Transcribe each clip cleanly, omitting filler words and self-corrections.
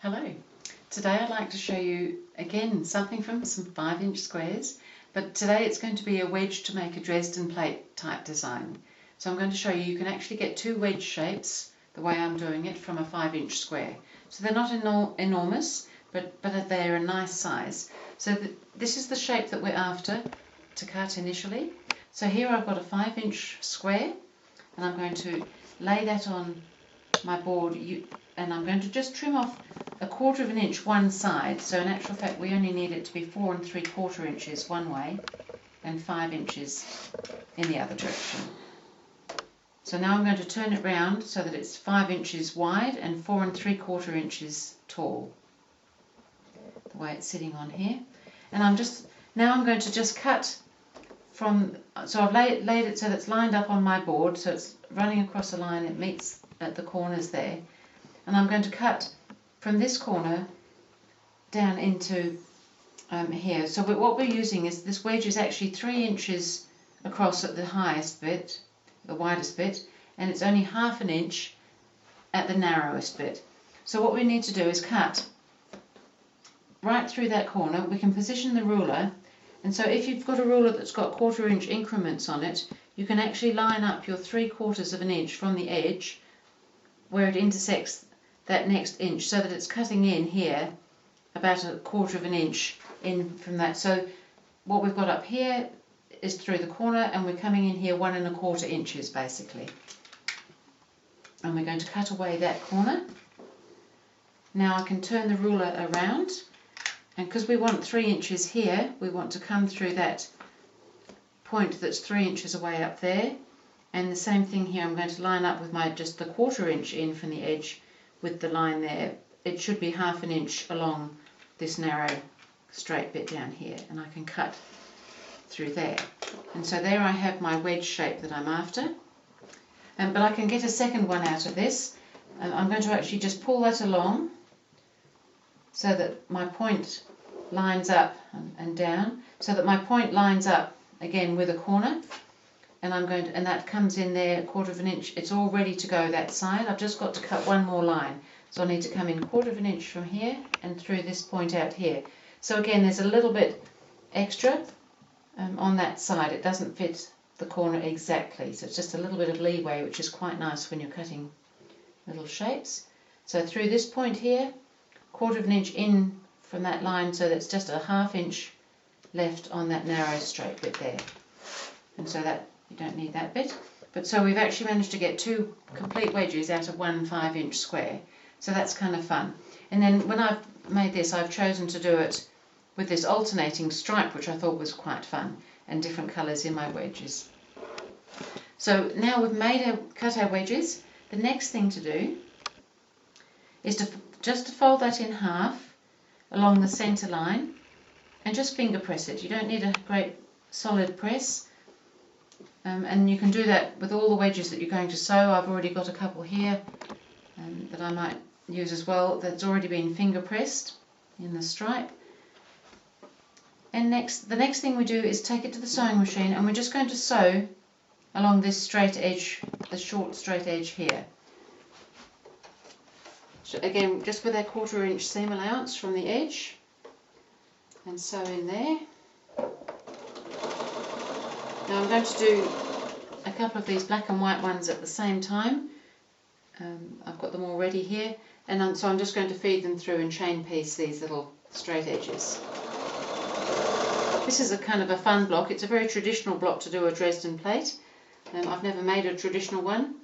Hello. Today I'd like to show you again something from some 5-inch squares, but today it's going to be a wedge to make a Dresden plate type design. So I'm going to show you can actually get two wedge shapes the way I'm doing it from a 5-inch square. So they're not enormous, but they're a nice size. So this is the shape that we're after to cut initially. So here I've got a 5-inch square and I'm going to lay that on my board and I'm going to just trim off 1/4 of an inch one side. So in actual fact we only need it to be 4 3/4 inches one way and 5 inches in the other direction. So now I'm going to turn it round so that it's 5 inches wide and 4 3/4 inches tall, the way it's sitting on here. And I'm going to just cut from, so I've laid it so that it's lined up on my board, so it's running across a line, it meets at the corners there. And I'm going to cut from this corner down into here. So what we're using is, this wedge is actually 3 inches across at the highest bit, the widest bit, and it's only 1/2 inch at the narrowest bit. So what we need to do is cut right through that corner. We can position the ruler, and so if you've got a ruler that's got 1/4 inch increments on it, you can actually line up your 3/4 of an inch from the edge where it intersects that next inch, so that it's cutting in here about 1/4 of an inch in from that. So what we've got up here is through the corner, and we're coming in here 1 1/4 inches basically. And we're going to cut away that corner. Now I can turn the ruler around, and because we want 3 inches here, we want to come through that point that's 3 inches away up there. And the same thing here, I'm going to line up with just the 1/4 inch in from the edge with the line there. It should be 1/2 inch along this narrow straight bit down here, and I can cut through there. And so there I have my wedge shape that I'm after. But I can get a second one out of this. I'm going to actually just pull that along so that my point lines up and down, so that my point lines up again with a corner. And that comes in there 1/4 inch. It's all ready to go that side. I've just got to cut one more line. So I need to come in 1/4 inch from here and through this point out here. So again, there's a little bit extra on that side. It doesn't fit the corner exactly, so it's just a little bit of leeway, which is quite nice when you're cutting little shapes. So through this point here, 1/4 inch in from that line, so that's just a 1/2 inch left on that narrow straight bit there. And so that you don't need that bit. But so we've actually managed to get two complete wedges out of one 5-inch square. So that's kind of fun. And then when I've made this, I've chosen to do it with this alternating stripe, which I thought was quite fun, and different colours in my wedges. So now we've cut our wedges. The next thing to do is just to fold that in half along the centre line and just finger press it. You don't need a great solid press. And you can do that with all the wedges that you're going to sew. I've already got a couple here that I might use as well that's already been finger pressed in the stripe. And the next thing we do is take it to the sewing machine, and we're just going to sew along this straight edge, the short straight edge here. So again, just with our 1/4 inch seam allowance from the edge, and sew in there. Now I'm going to do a couple of these black and white ones at the same time. I've got them all ready here, and so I'm just going to feed them through and chain piece these little straight edges. This is a kind of a fun block. It's a very traditional block to do a Dresden plate. I've never made a traditional one,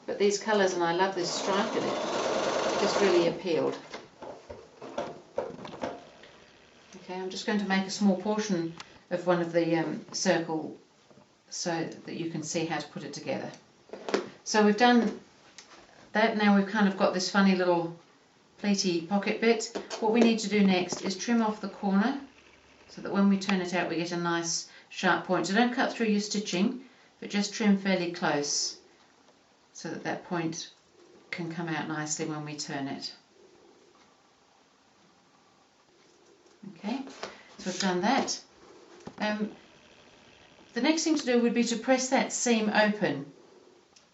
but these colours, and I love this stripe in it, just really appealed. Okay, I'm just going to make a small portion of one of the circle so that you can see how to put it together. So we've done that. Now we've kind of got this funny little pleaty pocket bit. What we need to do next is trim off the corner so that when we turn it out we get a nice sharp point. So don't cut through your stitching, but just trim fairly close so that that point can come out nicely when we turn it. Okay, so we've done that. The next thing to do would be to press that seam open.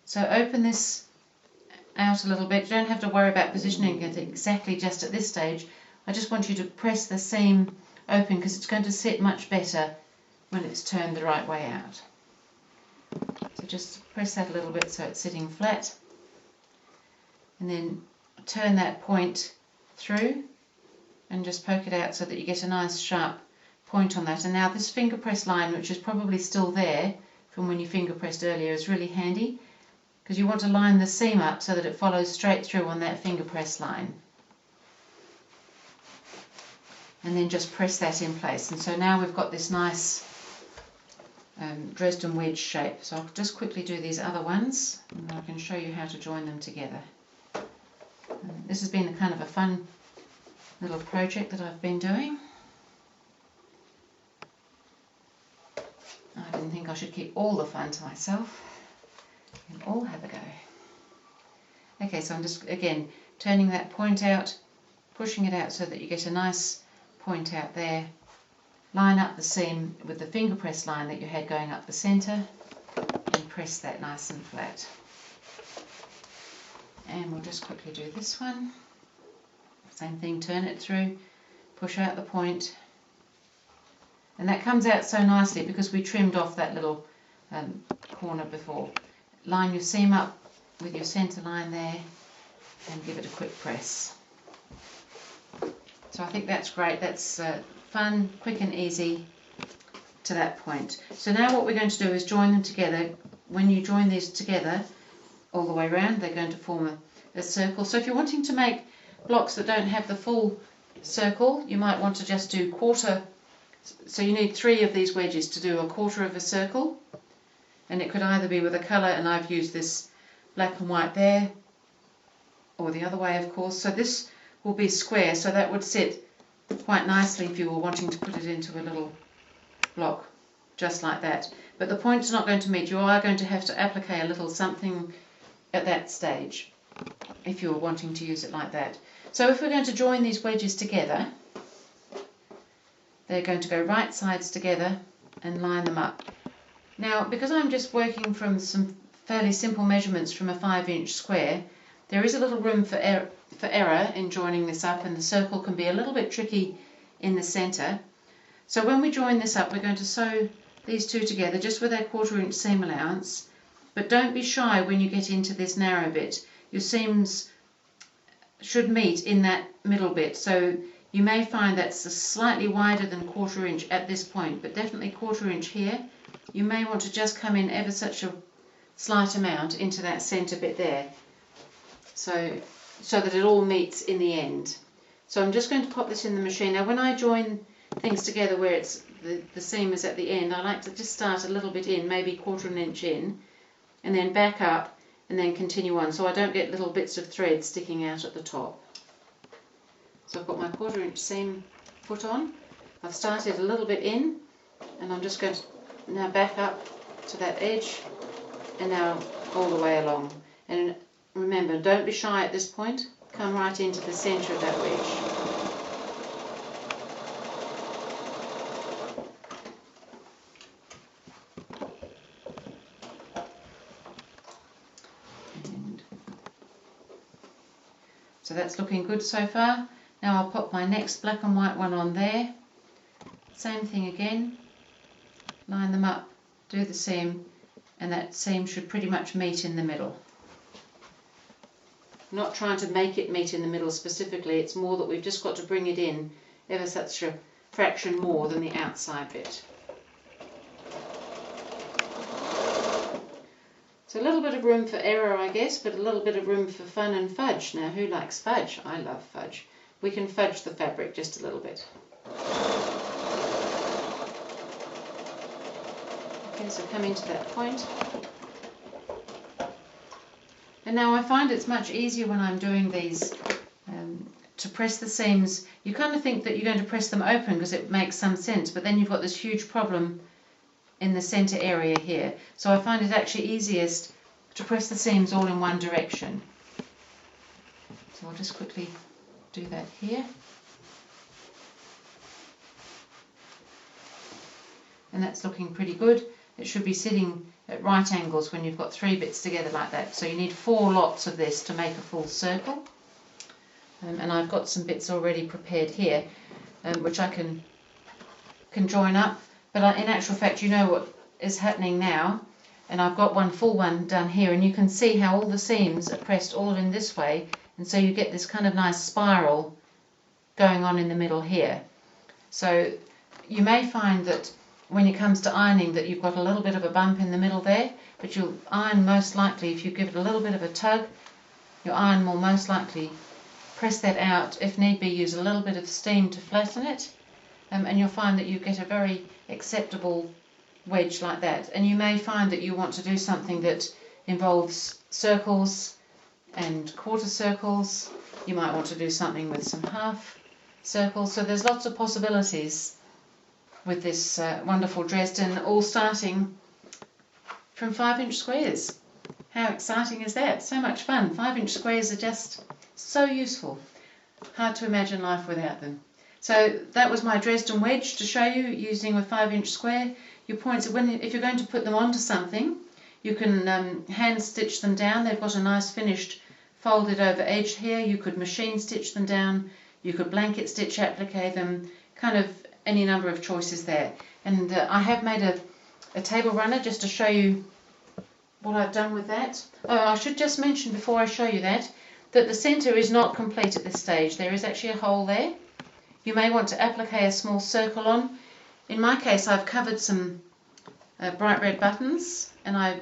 So open this out a little bit. You don't have to worry about positioning it exactly just at this stage. I just want you to press the seam open because it's going to sit much better when it's turned the right way out. So just press that a little bit so it's sitting flat, and then turn that point through and just poke it out so that you get a nice sharp point on that. And now this finger press line, which is probably still there from when you finger pressed earlier, is really handy because you want to line the seam up so that it follows straight through on that finger press line. And then just press that in place. And so now we've got this nice Dresden wedge shape. So I'll just quickly do these other ones and I can show you how to join them together. This has been a kind of a fun little project that I've been doing. I didn't think I should keep all the fun to myself. You can all have a go. Okay, so I'm just again turning that point out, pushing it out so that you get a nice point out there. Line up the seam with the finger press line that you had going up the centre and press that nice and flat. And we'll just quickly do this one. Same thing, turn it through, push out the point. And that comes out so nicely because we trimmed off that little corner before. Line your seam up with your centre line there and give it a quick press. So I think that's great. That's fun, quick and easy to that point. So now what we're going to do is join them together. When you join these together all the way around, they're going to form a circle. So if you're wanting to make blocks that don't have the full circle, you might want to just do quarter. So you need 3 of these wedges to do a quarter of a circle, and it could either be with a colour, and I've used this black and white there, or the other way of course. So this will be square, so that would sit quite nicely if you were wanting to put it into a little block just like that. But the point's not going to meet. You are going to have to applique a little something at that stage if you were wanting to use it like that. So if we're going to join these wedges together, they're going to go right sides together and line them up. Now, because I'm just working from some fairly simple measurements from a 5-inch square, there is a little room for error in joining this up, and the circle can be a little bit tricky in the centre. So when we join this up, we're going to sew these two together just with our 1/4 inch seam allowance, but don't be shy when you get into this narrow bit. Your seams should meet in that middle bit, so you may find that's slightly wider than 1/4 inch at this point, but definitely 1/4 inch here. You may want to just come in ever such a slight amount into that centre bit there, so that it all meets in the end. So I'm just going to pop this in the machine. Now when I join things together where it's the seam is at the end, I like to just start a little bit in, maybe 1/4 inch in, and then back up and then continue on, so I don't get little bits of thread sticking out at the top. So I've got my 1/4 inch seam put on. I've started a little bit in, and I'm just going to now back up to that edge and now all the way along. And remember, don't be shy at this point. Come right into the centre of that wedge. So that's looking good so far. Now I'll put my next black and white one on there. Same thing again. Line them up, do the seam, and that seam should pretty much meet in the middle. I'm not trying to make it meet in the middle specifically, it's more that we've just got to bring it in ever such a fraction more than the outside bit. So a little bit of room for error, I guess, but a little bit of room for fun and fudge. Now, who likes fudge? I love fudge. We can fudge the fabric just a little bit. Okay, so come into that point. And now I find it's much easier when I'm doing these to press the seams. You kind of think that you're going to press them open because it makes some sense, but then you've got this huge problem in the centre area here. So I find it actually easiest to press the seams all in one direction. So I'll just quickly do that here. And that's looking pretty good. it should be sitting at right angles when you've got 3 bits together like that. So you need 4 lots of this to make a full circle. And I've got some bits already prepared here, which I can join up. But in actual fact, you know what is happening now. And I've got one full one done here, and you can see how all the seams are pressed all in this way, and so you get this kind of nice spiral going on in the middle here. So you may find that when it comes to ironing that you've got a little bit of a bump in the middle there, but you'll iron most likely, if you give it a little bit of a tug, your iron will most likely press that out. If need be, use a little bit of steam to flatten it, and you'll find that you get a very acceptable wedge like that. And you may find that you want to do something that involves circles and quarter circles. You might want to do something with some half circles. So there's lots of possibilities with this wonderful Dresden, all starting from 5-inch squares. How exciting is that? So much fun. 5-inch squares are just so useful. Hard to imagine life without them. So that was my Dresden wedge to show you using a 5-inch square. Your points, if you're going to put them onto something, you can hand stitch them down. They've got a nice finished folded over edge here. You could machine stitch them down. You could blanket stitch applique them. Kind of any number of choices there. And I have made a table runner just to show you what I've done with that. Oh, I should just mention before I show you that the centre is not complete at this stage. There is actually a hole there. You may want to applique a small circle on. In my case, I've covered some bright red buttons, and I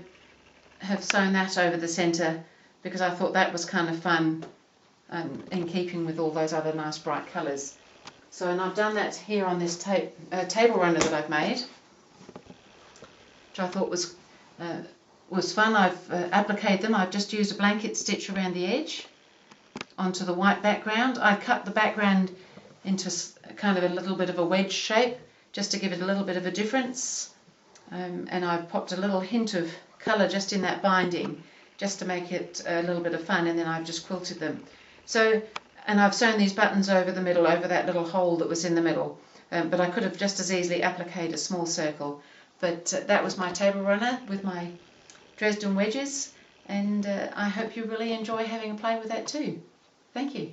have sewn that over the centre because I thought that was kind of fun in keeping with all those other nice bright colours. So, and I've done that here on this table runner that I've made, which I thought was fun. I've appliqued them. I've just used a blanket stitch around the edge onto the white background. I cut the background into kind of a little bit of a wedge shape, just to give it a little bit of a difference, and I've popped a little hint of colour just in that binding, just to make it a little bit of fun, and then I've just quilted them. So, and I've sewn these buttons over the middle, over that little hole that was in the middle, but I could have just as easily appliqued a small circle. But that was my table runner with my Dresden wedges, and I hope you really enjoy having a play with that too. Thank you.